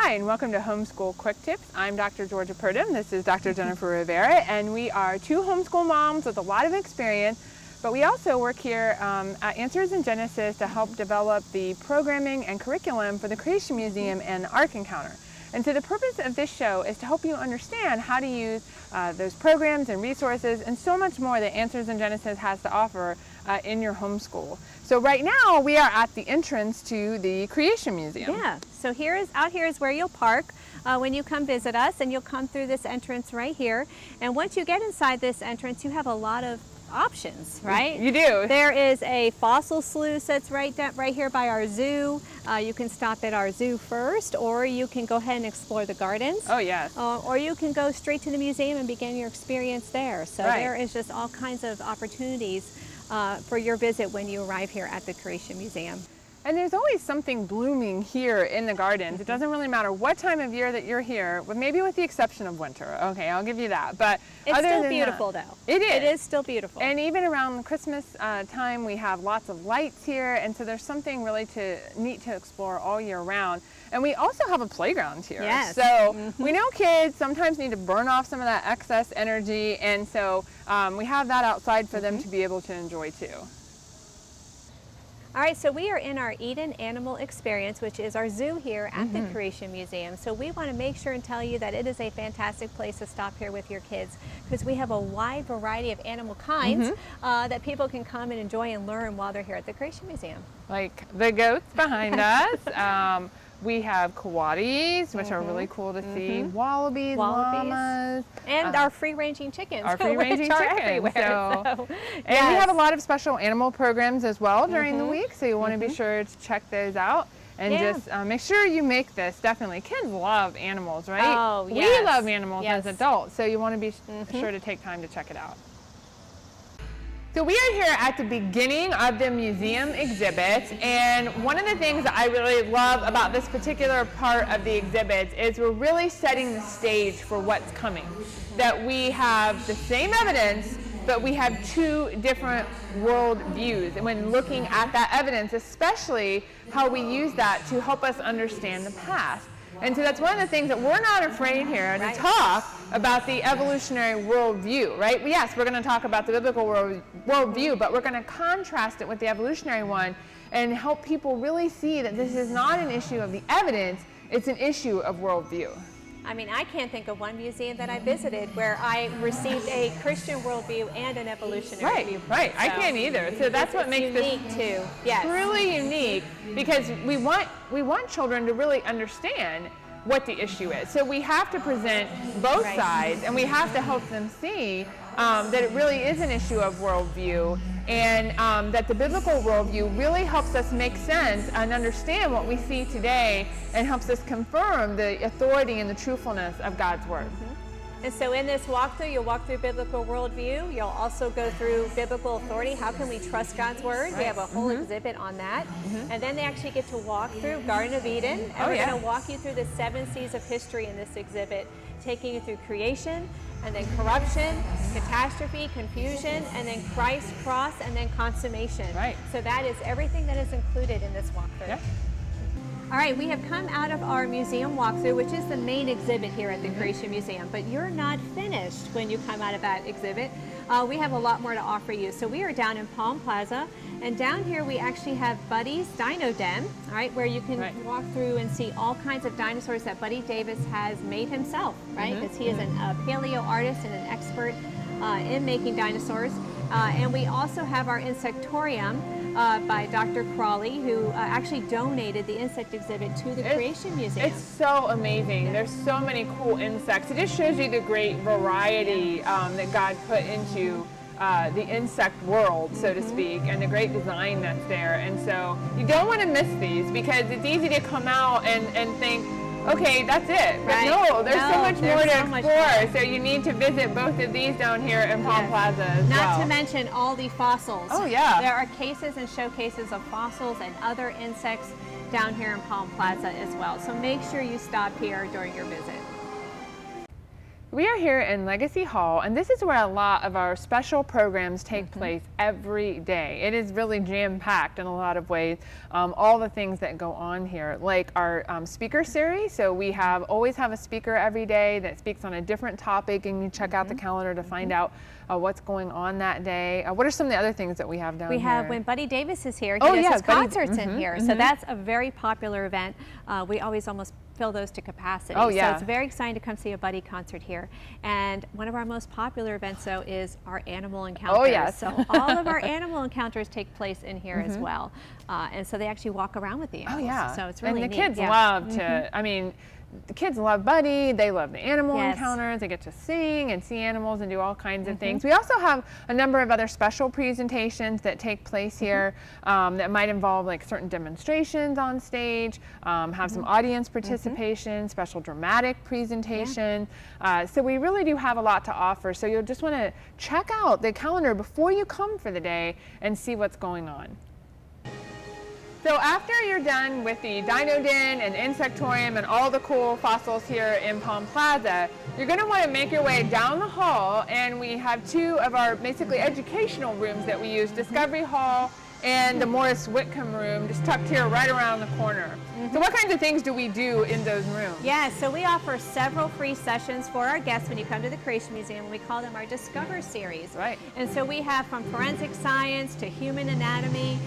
Hi, and welcome to Homeschool Quick Tips. I'm Dr. Georgia Purdom. This is Dr. Jennifer Rivera, and we are two homeschool moms with a lot of experience, but we also work here at Answers in Genesis to help develop the programming and curriculum for the Creation Museum and the Ark Encounter. And so the purpose of this show is to help you understand how to use those programs and resources and so much more that Answers in Genesis has to offer in your homeschool. So right now we are at the entrance to the Creation Museum. Yeah, so out here is where you'll park when you come visit us, and you'll come through this entrance right here. And once you get inside this entrance, you have a lot of options, right? You do. There is a fossil sluice that's right here by our zoo. You can stop at our zoo first, or you can go ahead and explore the gardens. Oh, yes. Or you can go straight to the museum and begin your experience there. So right. There is just all kinds of opportunities for your visit when you arrive here at the Creation Museum. And there's always something blooming here in the gardens. It doesn't really matter what time of year that you're here, maybe with the exception of winter. Okay, I'll give you that. But it's other still than beautiful, that, though. It is. It is still beautiful. And even around Christmas time, we have lots of lights here, and so there's something really neat to explore all year round. And we also have a playground here. Yes. So we know kids sometimes need to burn off some of that excess energy, and so we have that outside for them to be able to enjoy too. All right, so we are in our Eden Animal Experience, which is our zoo here at the Creation Museum. So we want to make sure and tell you that it is a fantastic place to stop here with your kids, because we have a wide variety of animal kinds that people can come and enjoy and learn while they're here at the Creation Museum. Like the goats behind us. We have coatis, which are really cool to see. Wallabies, llamas. And our free-ranging chickens. Our free-ranging chickens. Everywhere. And we have a lot of special animal programs as well during the week, so you want to be sure to check those out. And just make sure you make this, definitely. Kids love animals, right? Oh, yes. We love animals as adults, so you want to be sure to take time to check it out. So we are here at the beginning of the museum exhibits, and one of the things that I really love about this particular part of the exhibits is we're really setting the stage for what's coming. That we have the same evidence, but we have two different world views. And when looking at that evidence, especially how we use that to help us understand the past. And so that's one of the things that we're not afraid here to talk about the evolutionary worldview, right? Yes, we're going to talk about the biblical worldview, but we're going to contrast it with the evolutionary one and help people really see that this is not an issue of the evidence, it's an issue of worldview. I mean, I can't think of one museum that I visited where I received a Christian worldview and an evolutionary view. Right, I can't either. So that's what makes unique too. Yes. Truly unique, because we want children to really understand what the issue is. So we have to present both sides, and we have to help them see that it really is an issue of worldview, and that the biblical worldview really helps us make sense and understand what we see today, and helps us confirm the authority and the truthfulness of God's Word. And so in this walkthrough, you'll walk through biblical worldview. You'll also go through biblical authority. How can we trust God's Word? We have a whole exhibit on that. And then they actually get to walk through Garden of Eden. And we're going to walk you through the 7 seas of history in this exhibit, taking you through creation, and then corruption, catastrophe, confusion, and then Christ's cross, and then consummation. Right. So that is everything that is included in this walkthrough. Yeah. All right, we have come out of our museum walkthrough, which is the main exhibit here at the Creation Museum, but you're not finished when you come out of that exhibit. We have a lot more to offer you. So we are down in Palm Plaza, and down here we actually have Buddy's Dino Den, all right, where you can walk through and see all kinds of dinosaurs that Buddy Davis has made himself, right, because he is a paleo artist and an expert in making dinosaurs. And we also have our Insectorium by Dr. Crawley, who actually donated the insect exhibit to the Creation Museum. It's so amazing. There's so many cool insects. It just shows you the great variety that God put into the insect world, so to speak, and the great design that's there. And so you don't want to miss these, because it's easy to come out and think, okay, that's it. But no, there's so much more to explore. So you need to visit both of these down here in Palm Plaza as well. Not to mention all the fossils. Oh, yeah. There are cases and showcases of fossils and other insects down here in Palm Plaza as well. So make sure you stop here during your visit. We are here in Legacy Hall, and this is where a lot of our special programs take place every day. It is really jam-packed in a lot of ways. All the things that go on here, like our speaker series. So we always have a speaker every day that speaks on a different topic, and you check out the calendar to find out what's going on that day. What are some of the other things that we have down here? We have when Buddy Davis is here, he does his concerts in here. So that's a very popular event. We always almost fill those to capacity. Oh, yeah. So it's very exciting to come see a Buddy concert here. And one of our most popular events, though, is our animal encounters. Oh, yes. So all of our animal encounters take place in here as well. And so they actually walk around with the animals. Oh, yeah. So it's really neat. neat. And the kids love to, I mean, the kids love Buddy, they love the animal encounters, they get to sing and see animals and do all kinds of things. We also have a number of other special presentations that take place here that might involve like certain demonstrations on stage, have some audience participation, special dramatic presentation. So we really do have a lot to offer. So you'll just want to check out the calendar before you come for the day and see what's going on. So after you're done with the Dino Den and Insectorium and all the cool fossils here in Palm Plaza, you're going to want to make your way down the hall, and we have two of our basically educational rooms that we use, Discovery Hall and the Morris Whitcomb room, just tucked here right around the corner. So what kinds of things do we do in those rooms? Yeah, so we offer several free sessions for our guests when you come to the Creation Museum. We call them our Discover series. Right. And so we have from forensic science to human anatomy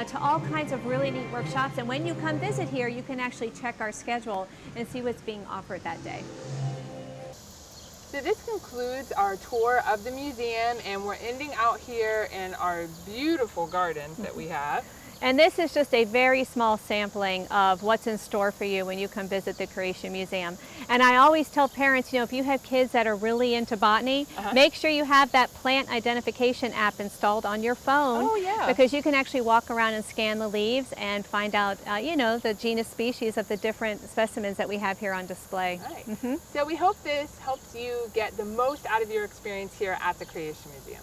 to all kinds of really neat workshops. And when you come visit here, you can actually check our schedule and see what's being offered that day. So this concludes our tour of the museum, and we're ending out here in our beautiful gardens that we have. And this is just a very small sampling of what's in store for you when you come visit the Creation Museum. And I always tell parents, you know, if you have kids that are really into botany, make sure you have that plant identification app installed on your phone. Oh, yeah. Because you can actually walk around and scan the leaves and find out, you know, the genus species of the different specimens that we have here on display. Right. So we hope this helps you get the most out of your experience here at the Creation Museum.